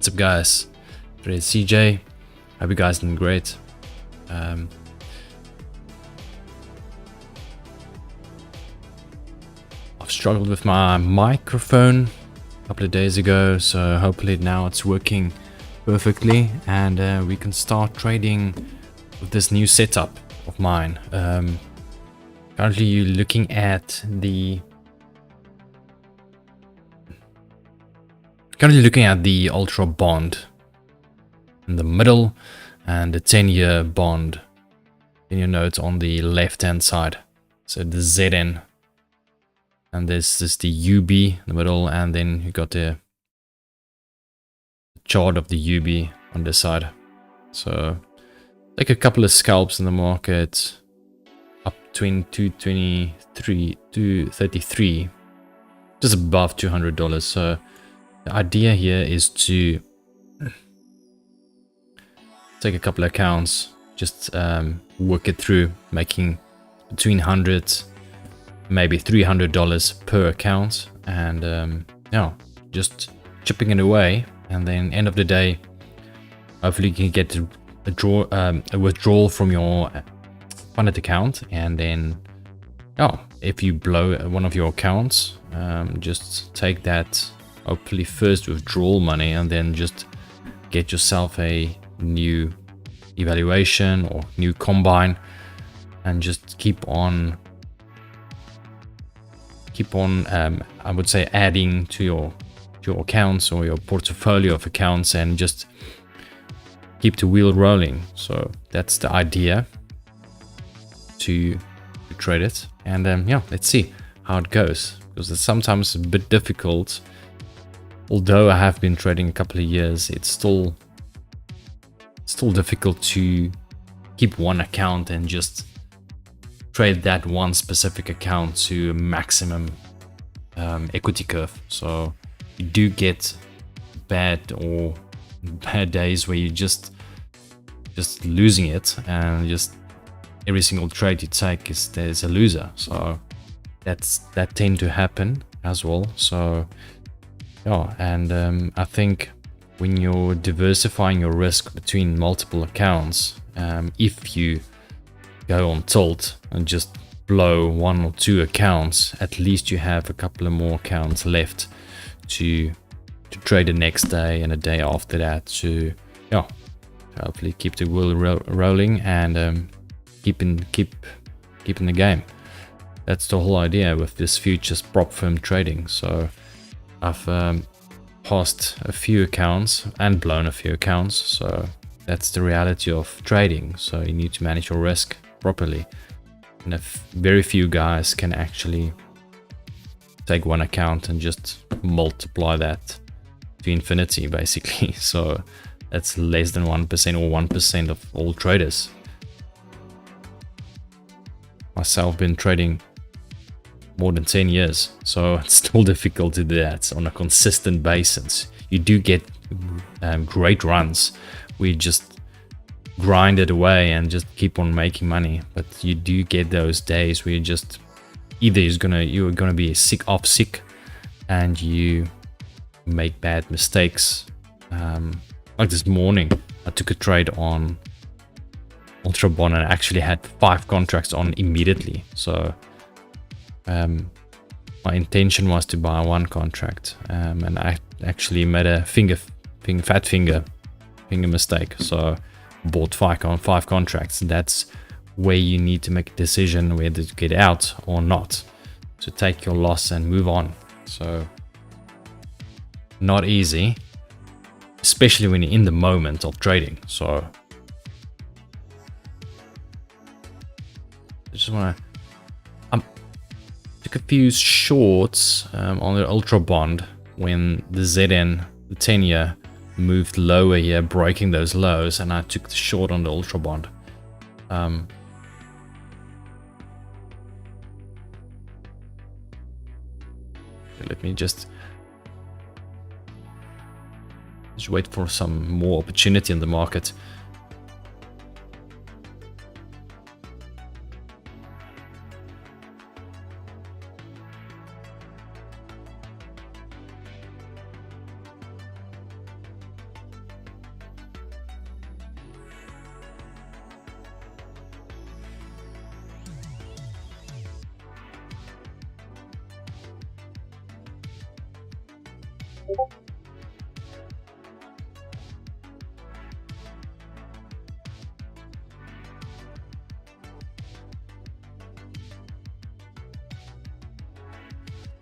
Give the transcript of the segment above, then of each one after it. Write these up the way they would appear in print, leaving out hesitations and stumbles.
What's up, guys? It's CJ. Hope you guys doing great. I've struggled with my microphone a couple of days ago, so hopefully now it's working perfectly, and we can start trading with this new setup of mine. Currently, you're looking at the Ultra bond in the middle, and the 10-year bond, 10-year notes on the left-hand side. So the ZN, and this is the UB in the middle, and then you got the chart of the UB on this side. So like a couple of scalps in the market, up between 223 to 33, just above $200. So the idea here is to take a couple of accounts, just work it through, making between $100, maybe $300 per account, and yeah, just chipping it away. And then end of the day, hopefully you can get a withdrawal from your funded account. And then, oh, if you blow one of your accounts, just take that hopefully first withdrawal money, and then just get yourself a new evaluation or new combine, and just keep on I would say adding to your accounts or your portfolio of accounts, and just keep the wheel rolling. So that's the idea to trade it. And yeah, let's see how it goes, because it's sometimes a bit difficult. Although I have been trading a couple of years, it's still difficult to keep one account and just trade that one specific account to maximum equity curve. So you do get bad days where you just losing it, and just every single trade you take there's a loser. So that tend to happen as well. So yeah, and I think when you're diversifying your risk between multiple accounts, if you go on tilt and just blow one or two accounts, at least you have a couple of more accounts left to trade the next day and a day after that, to yeah, hopefully keep the wheel rolling and keeping the game. That's the whole idea with this futures prop firm trading. So I've passed a few accounts and blown a few accounts, so that's the reality of trading. So you need to manage your risk properly, and very few guys can actually take one account and just multiply that to infinity, basically. So that's less than 1% or 1% of all traders. Myself been trading more than 10 years, so it's still difficult to do that on a consistent basis. You do get great runs. We just grind it away and just keep on making money, but you do get those days where you just either you're gonna be sick, and you make bad mistakes. Like this morning, I took a trade on Ultra Bond and I actually had 5 contracts on immediately. So my intention was to buy one contract, and I actually made a fat finger mistake. So bought 5 contracts. That's where you need to make a decision whether to get out or not, to take your loss and move on. So not easy, especially when you're in the moment of trading. So I just want to took a few shorts on the Ultra Bond when the ZN, the 10-year, moved lower here, breaking those lows, and I took the short on the Ultra Bond. Let me just wait for some more opportunity in the market.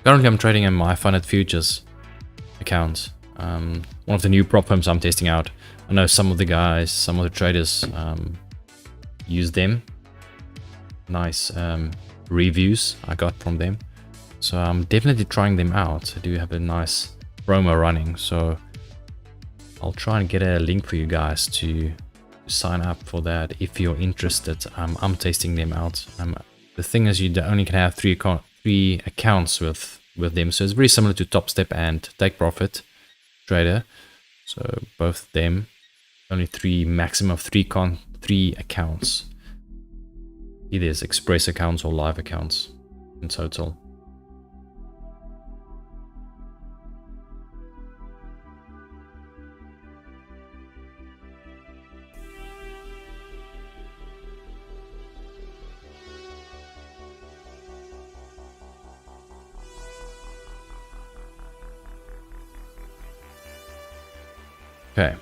Currently, I'm trading in my Funded Futures account. One of the new prop firms I'm testing out. I know some of the guys, some of the traders use them. Nice reviews I got from them. So I'm definitely trying them out. I do have a nice promo running. So I'll try and get a link for you guys to sign up for that if you're interested. I'm testing them out. The thing is, you only can have three accounts with them, so it's very similar to Top Step and Take Profit Trader. So both of them, only maximum of three accounts. Either is express accounts or live accounts in total. Okay.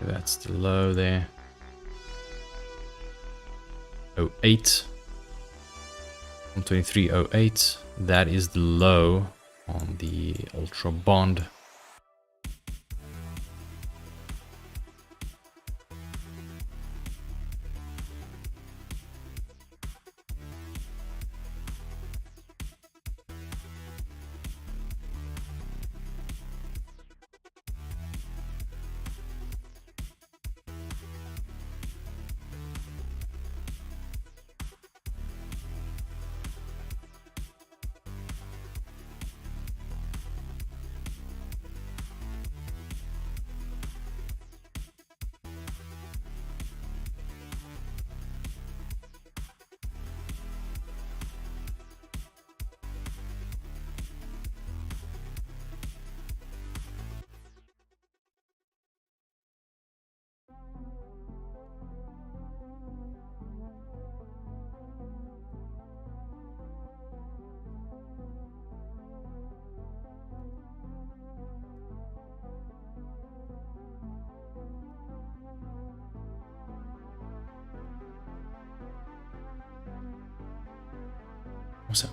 That's the low there. 08. 123.08. That is the low on the Ultra Bond.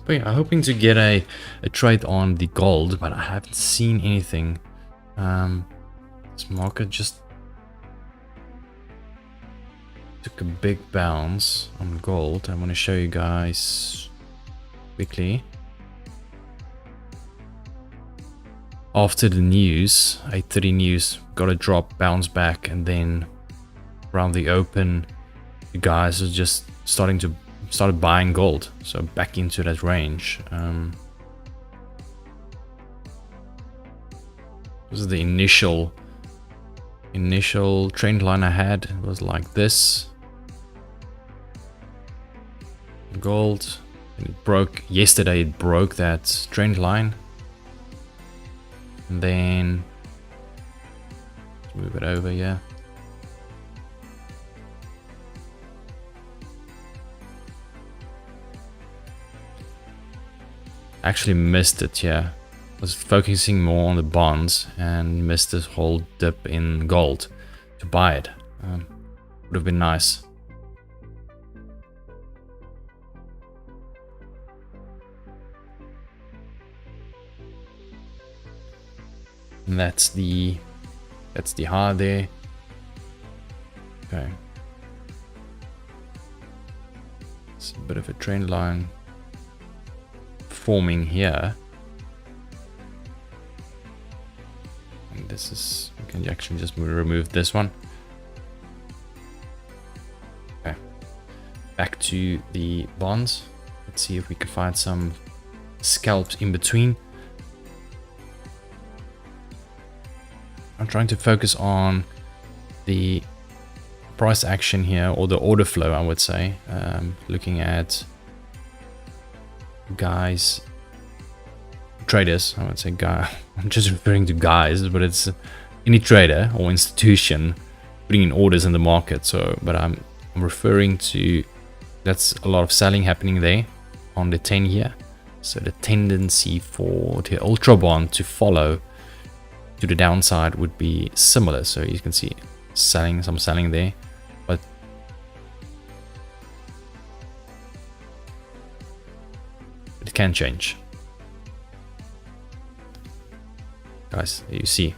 I'm hoping to get a trade on the gold, but I haven't seen anything. This market just took a big bounce on gold. I want to show you guys quickly. After the news, 8:30 news, got a drop, bounce back, and then around the open, you guys are just started buying gold, so back into that range. This is the initial trend line I had. It was like this. Gold, and it broke yesterday. It broke that trend line, and then let's move it over. Yeah. Actually missed it, yeah. Was focusing more on the bonds and missed this whole dip in gold to buy it. Would have been nice. And that's the high there. Okay. It's a bit of a trend line forming here. And this is, we can actually just remove this one. Okay. Back to the bonds. Let's see if we can find some scalps in between. I'm trying to focus on the price action here, or the order flow, I would say. Looking at guys, traders, I would say guy. I'm just referring to guys, but it's any trader or institution putting in orders in the market. So, but I'm referring to, that's a lot of selling happening there on the 10 year. So the tendency for the ultra bond to follow to the downside would be similar. So you can see some selling there, but it can change. Guys, you see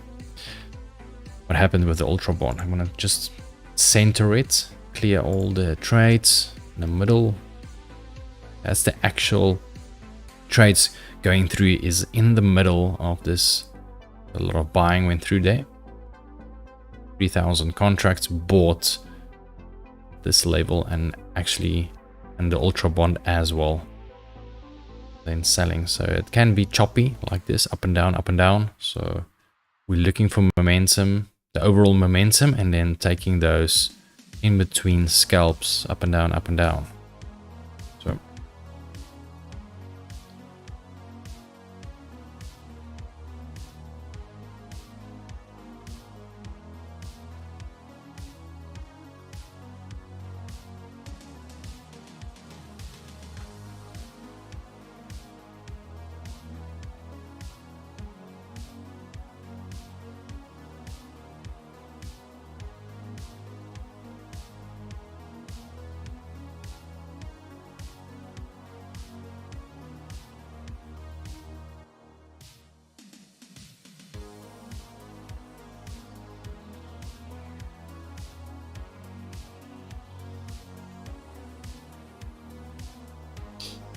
what happened with the ultra bond. I'm gonna just center it, clear all the trades in the middle. That's the actual trades going through, is in the middle of this. A lot of buying went through there. 3,000 contracts bought this level, and actually, and the ultra bond as well, then selling. So it can be choppy like this, up and down, up and down. So we're looking for momentum, the overall momentum, and then taking those in between scalps, up and down, up and down. So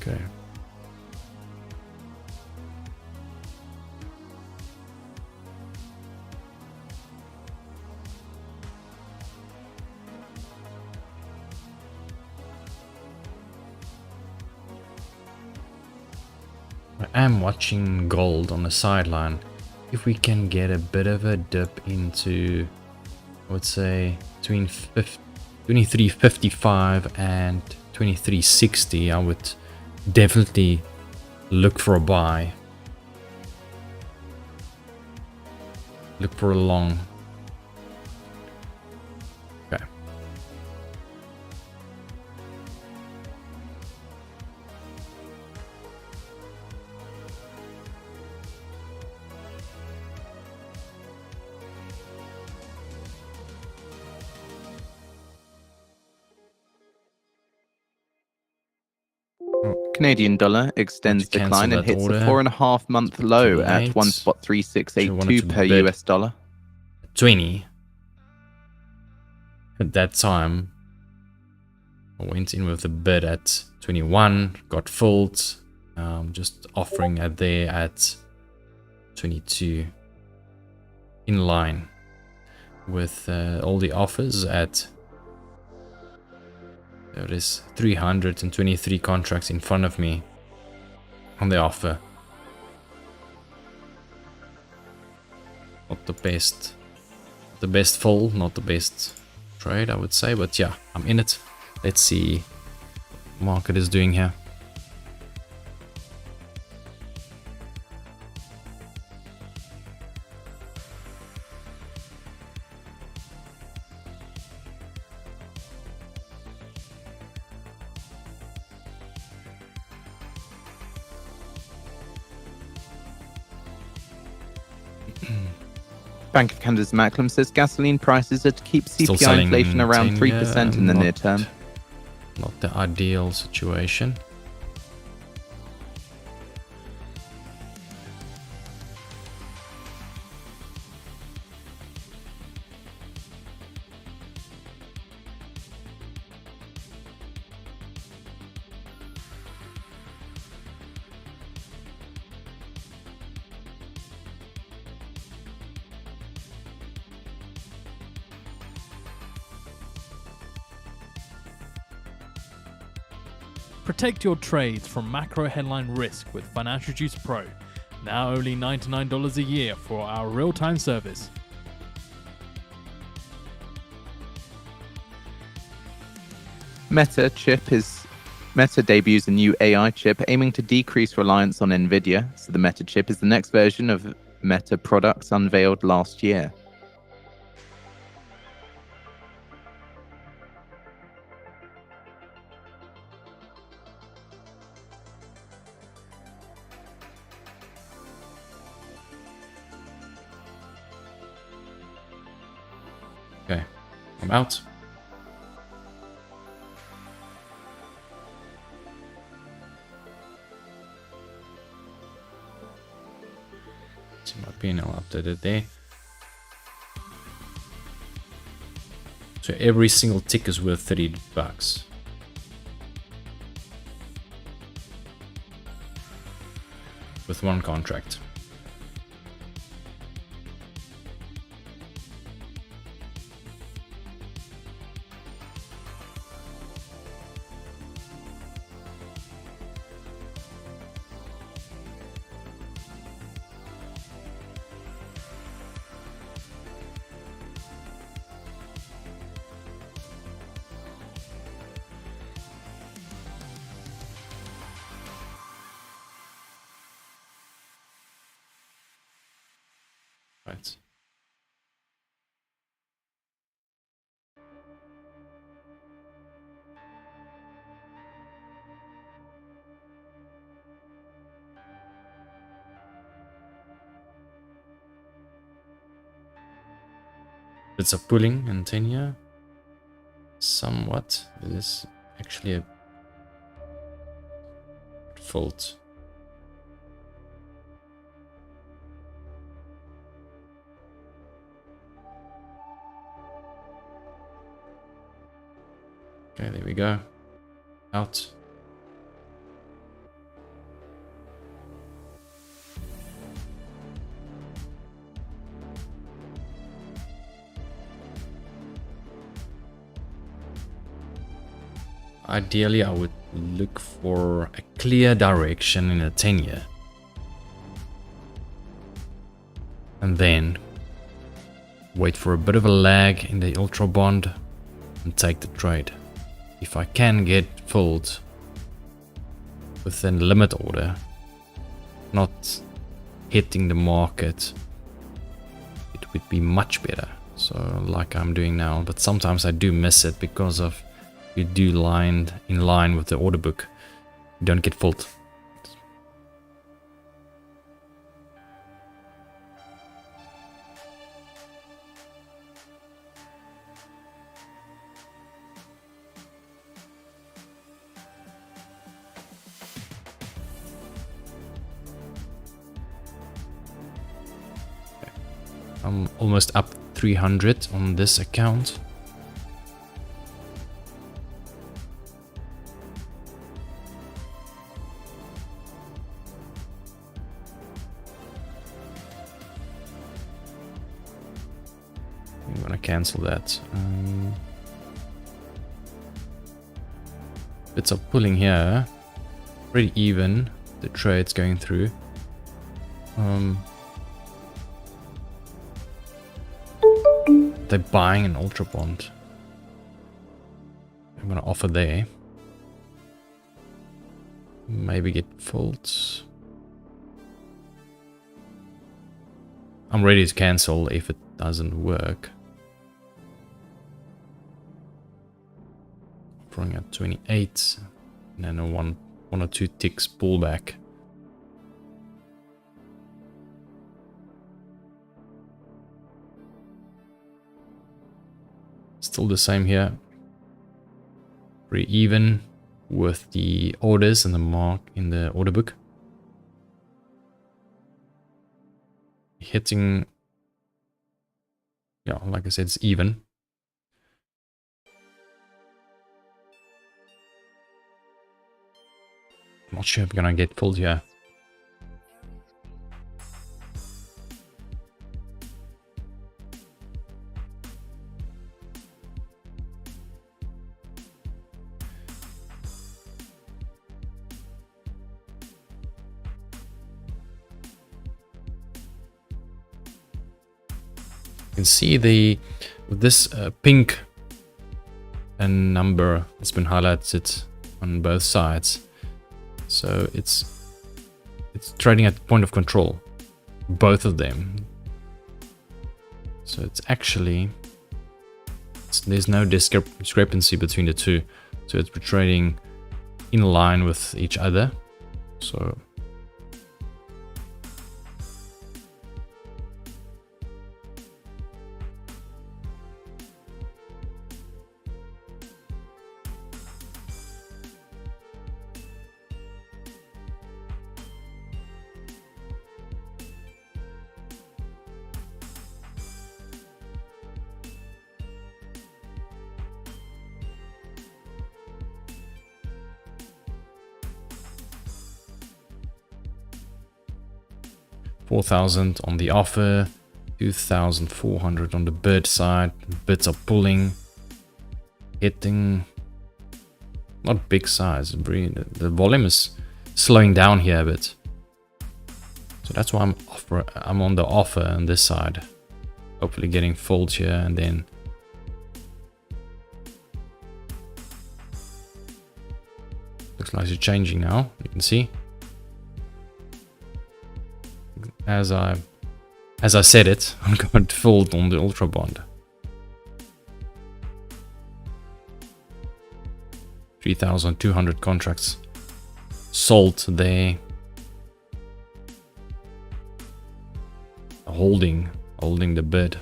okay. I am watching gold on the sideline. If we can get a bit of a dip into, I would say, between 23.55 and 23.60, I would definitely look for a buy. Look for a long. Okay. Canadian dollar extends decline and hits a 4.5-month low at 1.3682 per US dollar. 20. At that time, I went in with a bid at 21, got filled, just offering at there at 22, in line with all the offers at. There is 323 contracts in front of me on the offer. Not the best fill, not the best trade, I would say, but yeah, I'm in it. Let's see what market is doing here. Bank of Canada's Macklem says gasoline prices are to keep CPI inflation around 3% in the near term. Not the ideal situation. Protect your trades from macro headline risk with Financial Juice Pro. Now only $99 a year for our real-time service. Meta debuts a new AI chip aiming to decrease reliance on Nvidia. So the Meta chip is the next version of Meta products unveiled last year. Okay, I'm out. See my P&L updated there. So every single tick is worth $30 with one contract. Right. It's a pulling in 10-year. Somewhat. It is actually a fault. Okay, there we go. Out. Ideally, I would look for a clear direction in a 10-year. And then wait for a bit of a lag in the ultra bond and take the trade. If I can get filled within limit order, not hitting the market, it would be much better. So like I'm doing now, but sometimes I do miss it because of you do in line with the order book. You don't get filled. I'm almost up 300 on this account. I'm gonna cancel that. Bits of pulling here. Pretty even. The trade's going through. They're buying an ultra bond. I'm gonna offer there. Maybe get faults. I'm ready to cancel if it doesn't work. Offering at 28, and then a one or two ticks pullback. Still the same here. Pretty even with the orders and the mark in the order book. Hitting, yeah, like I said, it's even. I'm not sure if I'm gonna get pulled here. can see this pink number has been highlighted on both sides. So it's trading at point of control, both of them. So it's actually, there's no discrepancy between the two. So it's trading in line with each other. So $4,000 on the offer, 2,400 on the bid side. Bids are pulling, hitting, not big size. The volume is slowing down here a bit. So that's why I'm on the offer on this side. Hopefully getting folds here, and then looks like it's changing now. You can see. As I said it, I'm going to fold on the Ultra Bond. 3,200 contracts sold there. Holding the bid.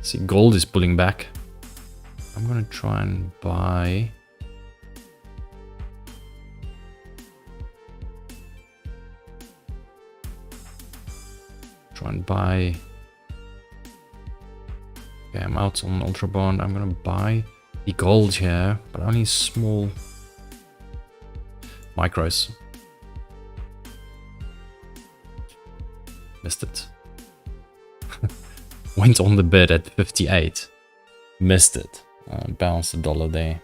See, gold is pulling back. I'm gonna try and buy. Okay, I'm out on Ultra Bond. I'm gonna buy the gold here, but only small micros. Missed it. Went on the bid at 58. Missed it. Bounced the dollar there.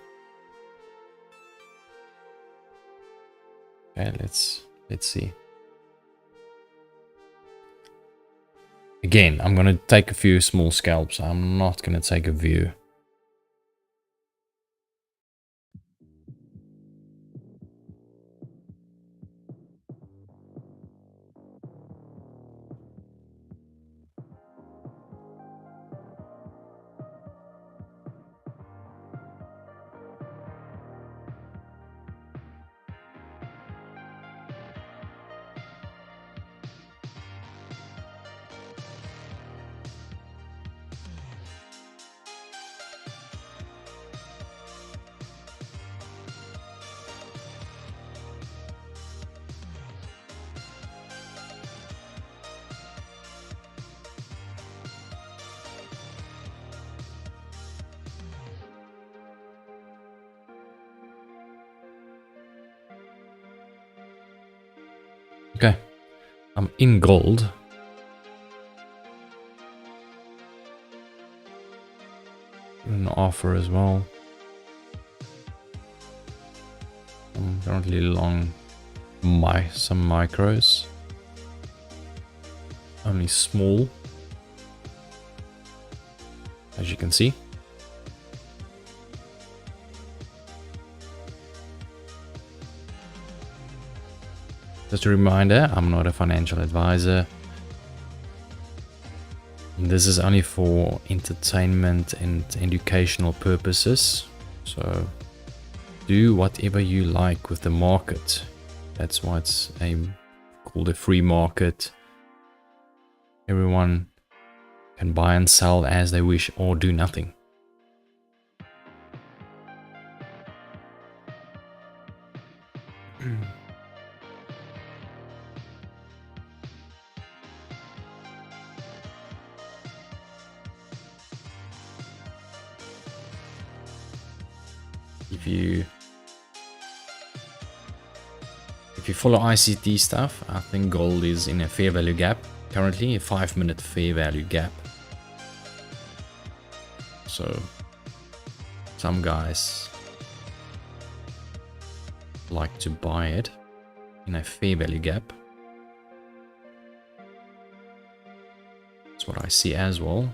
Okay, let's see. Again, I'm gonna take a few small scalps. I'm not gonna take a view. Okay, I'm in gold. An offer as well. I'm currently long some micros. Only small, as you can see. Just a reminder, I'm not a financial advisor. This is only for entertainment and educational purposes. So do whatever you like with the market. That's why it's called a free market. Everyone can buy and sell as they wish or do nothing. If you follow ICT stuff, I think gold is in a fair value gap. Currently a 5-minute fair value gap. So some guys like to buy it in a fair value gap. That's what I see as well.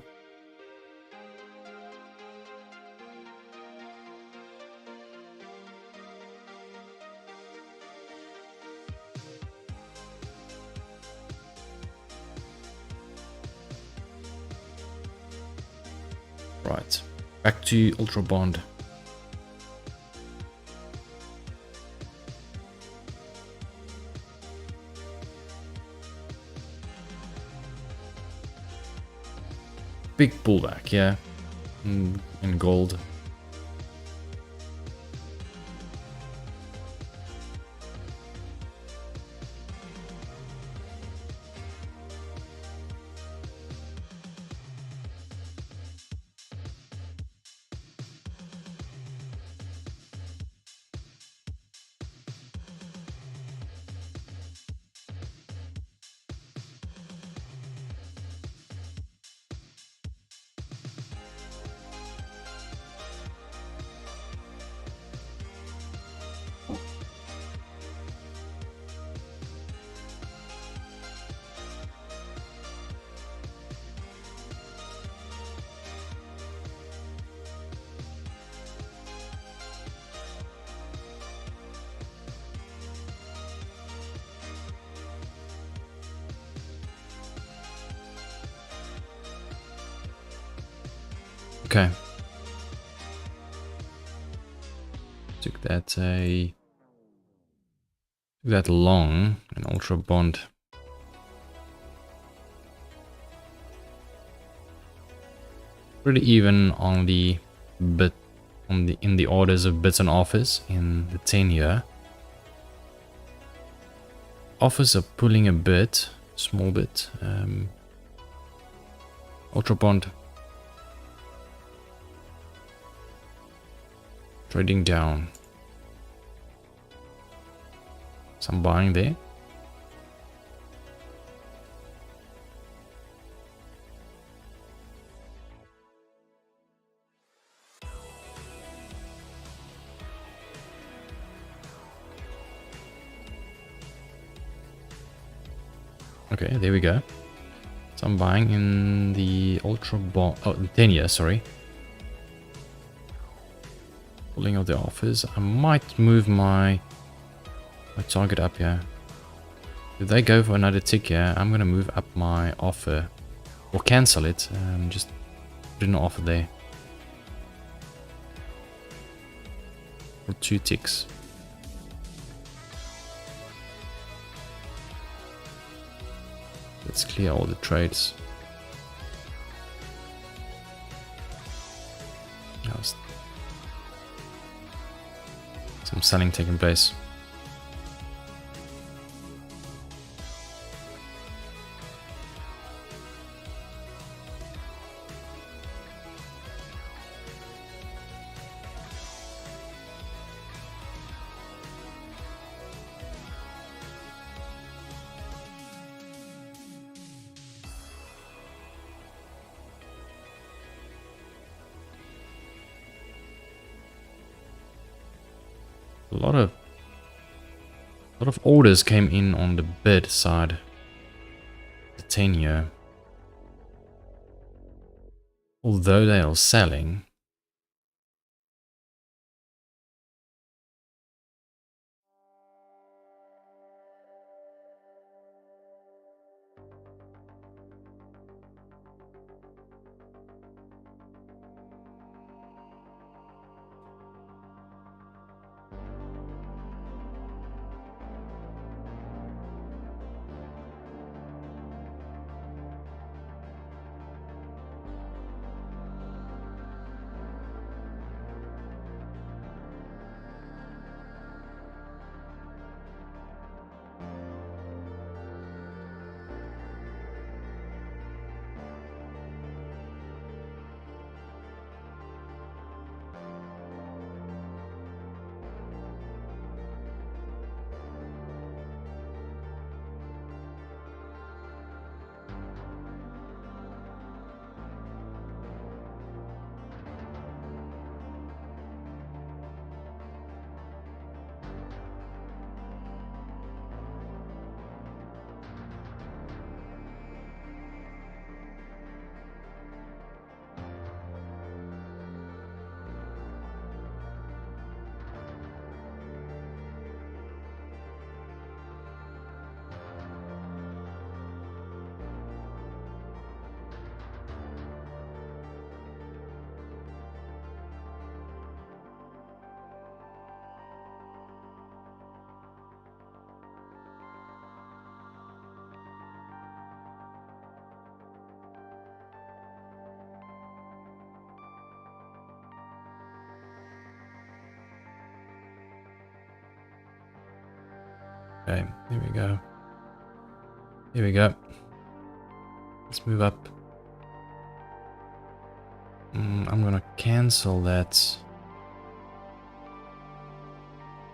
Right, back to Ultra Bond. Big pullback, yeah, in gold. Okay. Took that long, an Ultra Bond. Pretty even on the bit in the orders of bids and offers in the 10-year. Offers are pulling a bit, small bit. Ultra Bond trading down. Some buying there. Okay, there we go. Some buying in the Ultra Bond, oh, 10-year, sorry. Pulling out the offers. I might move my target up here. If they go for another tick here, I'm gonna move up my offer or cancel it and just put an offer there for 2 ticks. Let's clear all the trades. Some selling taking place. A lot of orders came in on the bid side. The 10-year. Although they are selling. Okay, here we go. Here we go. Let's move up. I'm gonna cancel that.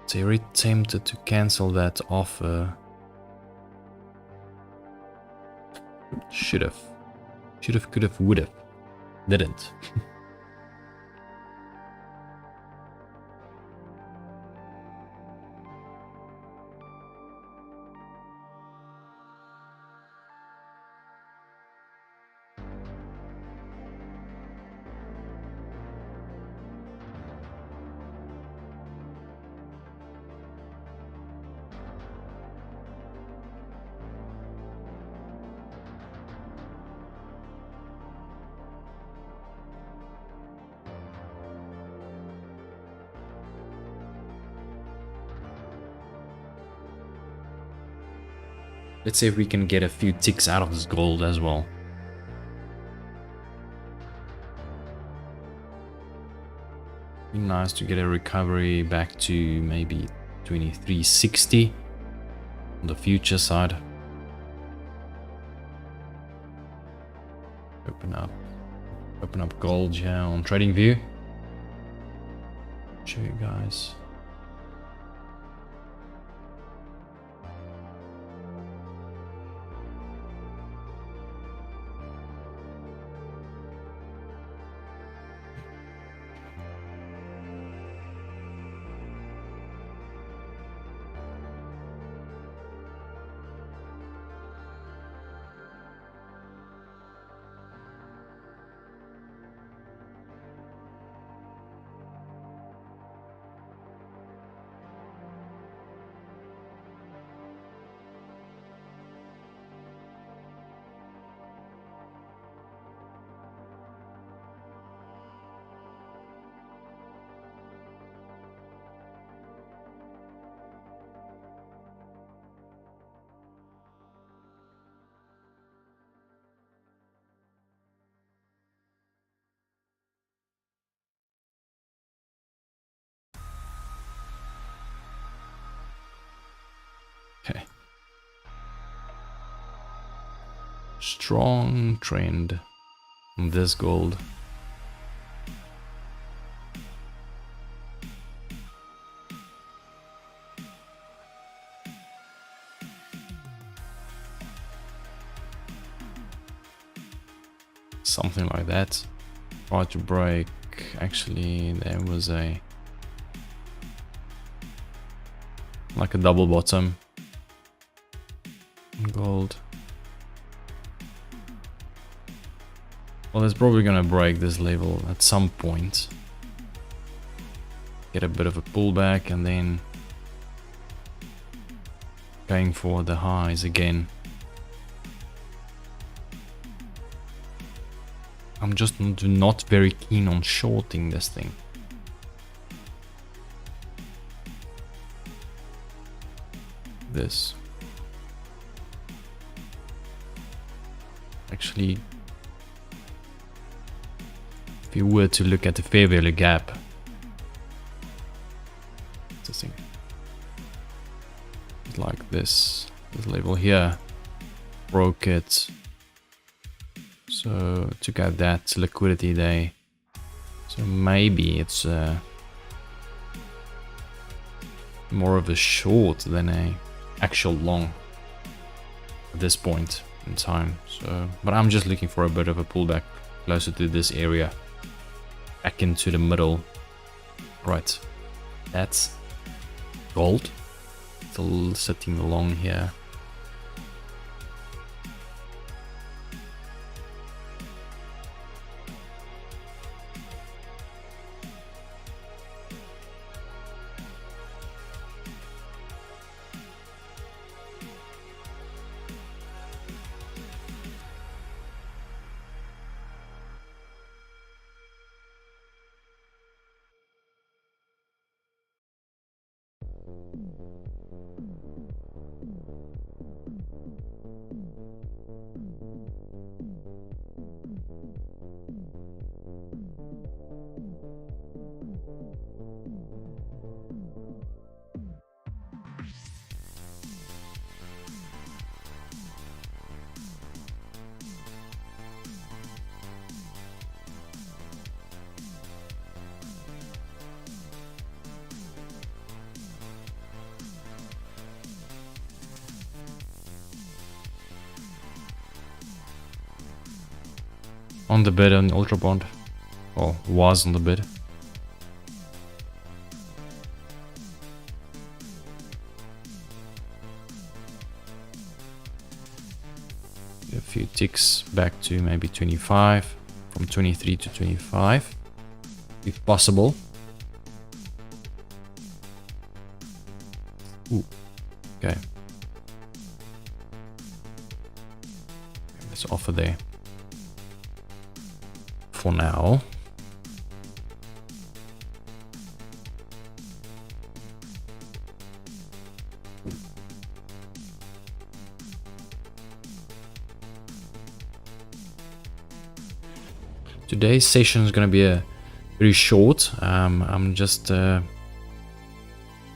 So I tempted to cancel that offer. Should've. Should've, could've, would've. Didn't. Let's see if we can get a few ticks out of this gold as well. Be nice to get a recovery back to maybe 2360 on the future side. Open up gold here on TradingView. Show you guys. Okay. Strong trend on this gold. Something like that. Try to break. Actually, there was like a double bottom on gold. Well, it's probably gonna break this level at some point. Get a bit of a pullback and then going for the highs again. I'm just not very keen on shorting this thing. This. Actually, if you were to look at the fair value gap, this thing, like this level here, broke it. So took out that liquidity day. So maybe it's more of a short than a actual long at this point in time. So, but I'm just looking for a bit of a pullback closer to this area, back into the middle. Right, that's gold. Still sitting along here. on the bid on Ultra Bond. Or was on the bid. A few ticks back to maybe 25, from 23 to 25, if possible. Ooh, okay. Let's offer there for now. Today's session is going to be very short. I'm just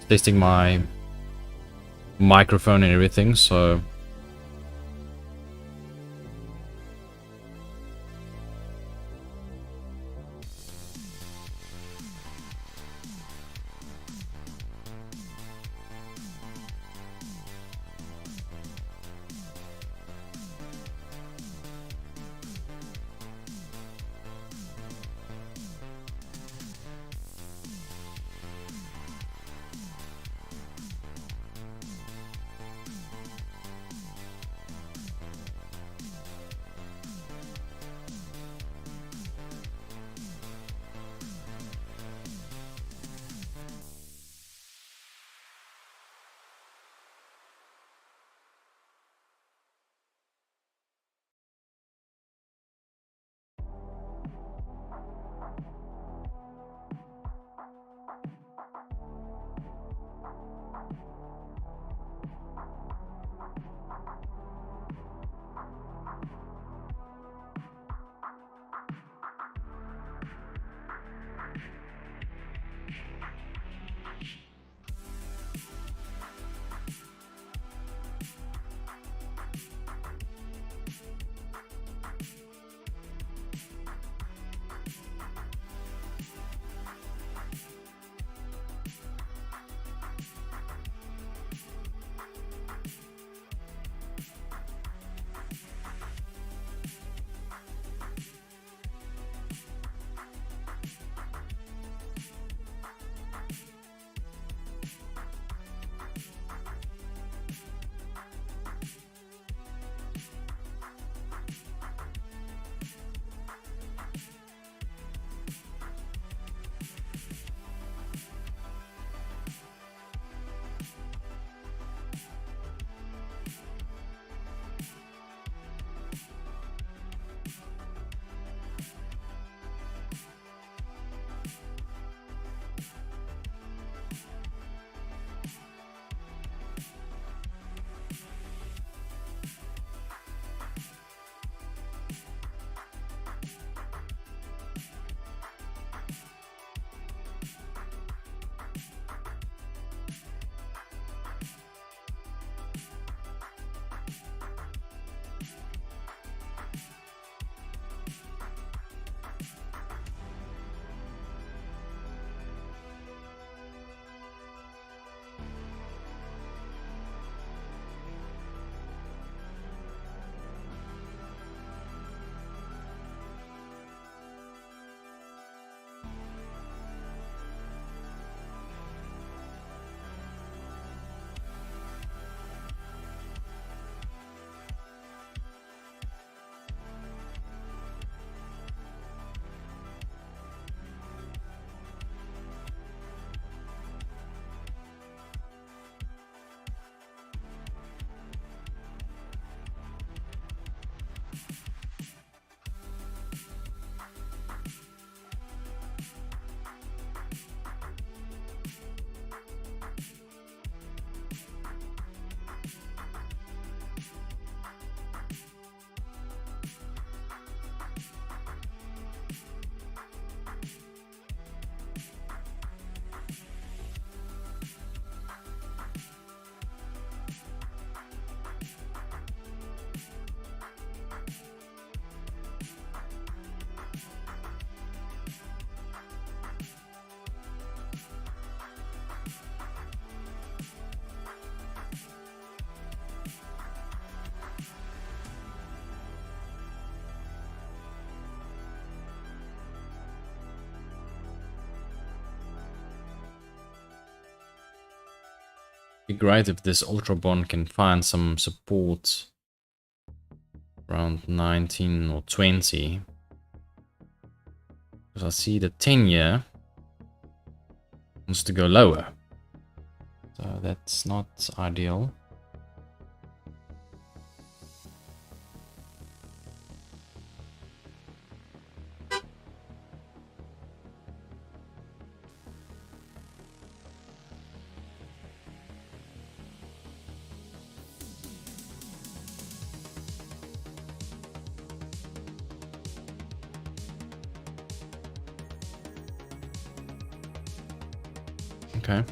testing my microphone and everything, so Be great if this ultra bond can find some support around 19 or 20. Because I see the 10-year wants to go lower. So that's not ideal. Okay.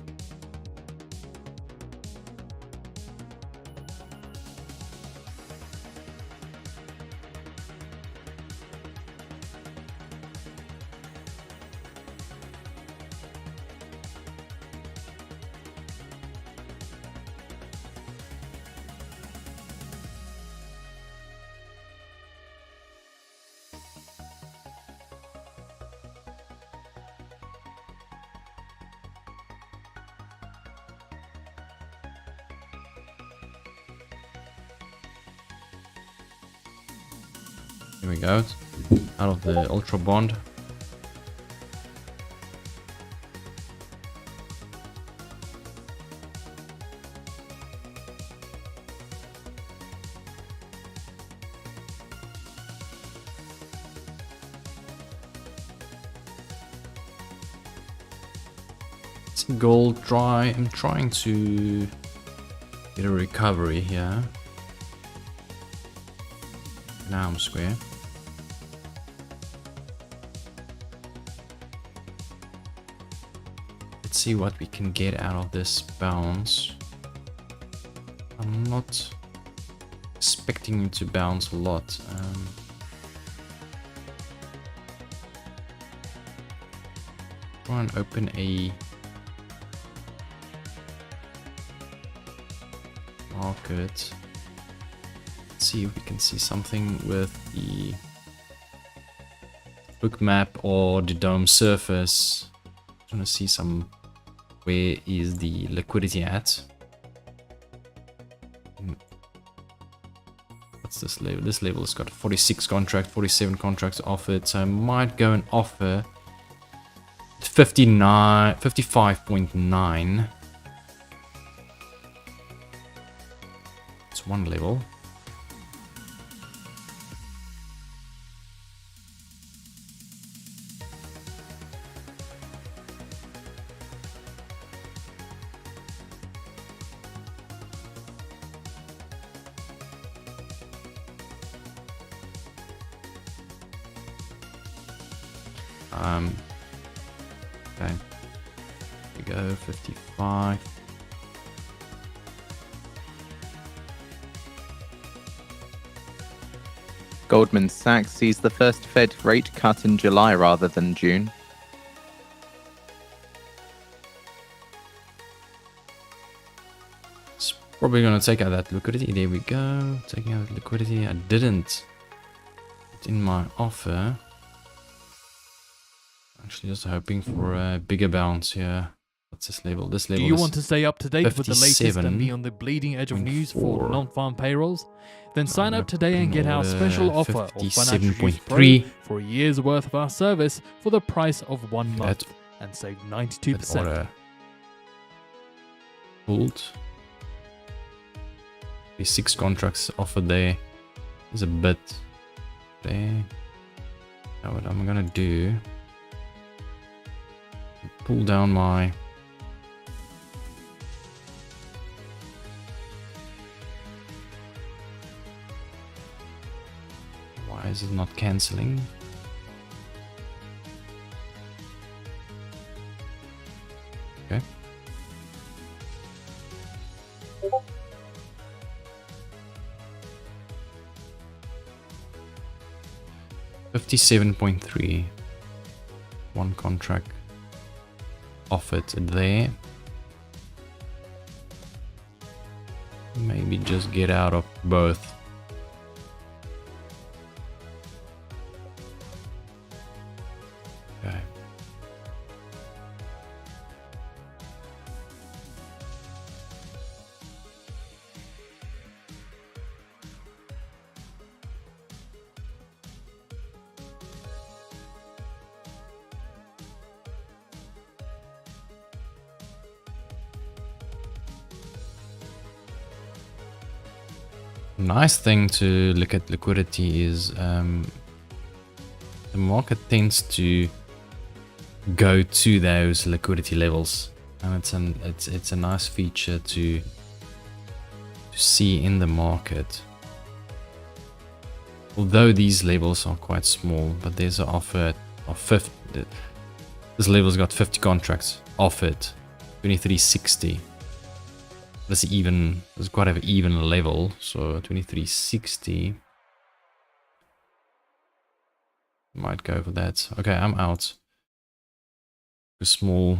Here we go. Out of the ultra bond. See gold dry. I'm trying to get a recovery here. Now I'm square. Let's see what we can get out of this bounce. I'm not expecting it to bounce a lot. Try and open a market. Let's see if we can see something with the book map or the dome surface. I want to see some. Where is the liquidity at? What's this level? This level has got 46 contracts, 47 contracts offered. So I might go and offer 55.9. It's one level. Okay, here we go, 55. Goldman Sachs sees the first Fed rate cut in July rather than June. It's probably going to take out that liquidity. There we go, taking out liquidity. I didn't put in my offer. Actually just hoping for a bigger bounce here. What's this level? This level. Do you want to stay up to date with the latest 57. and be on the bleeding edge of news for non-farm payrolls? Then sign I'm up today and get our gonna special order offer of Financial Juice Pro 57.3. for a year's worth of our service for the price of 1 month That- and save That 92%. order pulled. The 6 contracts offered there is a bit there. Now what I'm gonna do, pull down my why is it not cancelling? Okay. $57.3. One contract offered there. Maybe just get out of both. Okay. nice thing to look at liquidity is the market tends to go to those liquidity levels, and it's a nice feature to see in the market. Although these levels are quite small, but there's an offer of 50. This level's got 50 contracts offered, 2360. There's quite an even level, so 2360. Might go for that. Okay, I'm out. A small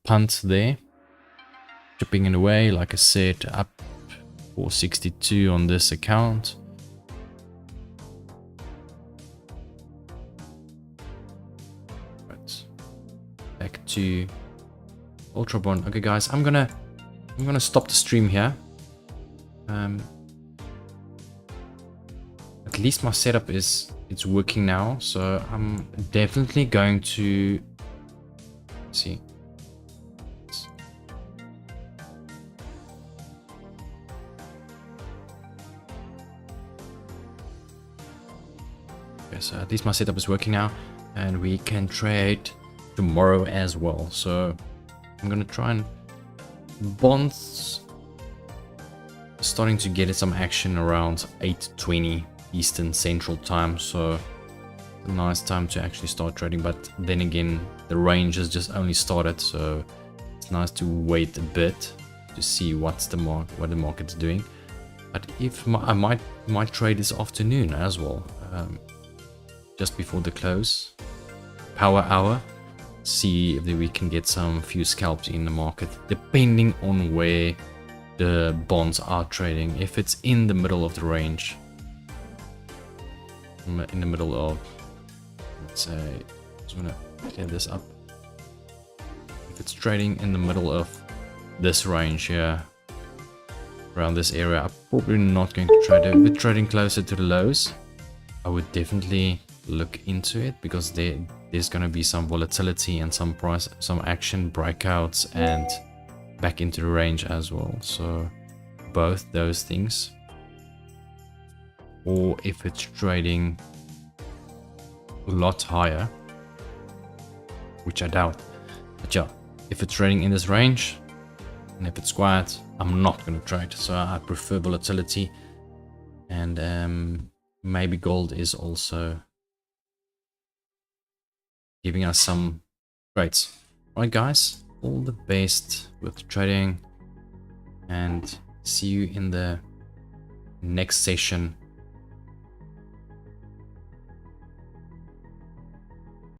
punt there. Chipping it away, like I said, up 462 on this account. Right. Back to Ultra Bond. Okay guys, I'm gonna stop the stream here. At least my setup it's working now, so I'm definitely going to see. Okay, so at least my setup is working now, and we can trade tomorrow as well. So I'm gonna try and bonds starting to get some action around 8:20 Eastern Central Time, so a nice time to actually start trading. But then again, the range has just only started, so it's nice to wait a bit to see what the market's doing. But if I might trade this afternoon as well, just before the close, power hour, see if we can get some few scalps in the market, depending on where the bonds are trading. If it's in the middle of the range, in the middle of, let's say, I just want to clear this up. If it's trading in the middle of this range here, around this area, I'm probably not going to trade it. If it's trading closer to the lows, I would definitely look into it, because there's going to be some volatility and some action breakouts and back into the range as well. So both those things. Or if it's trading a lot higher, which I doubt, but yeah, if it's trading in this range and if it's quiet, I'm not going to trade. So I prefer volatility, and maybe gold is also giving us some trades. Alright guys, all the best with trading, and see you in the next session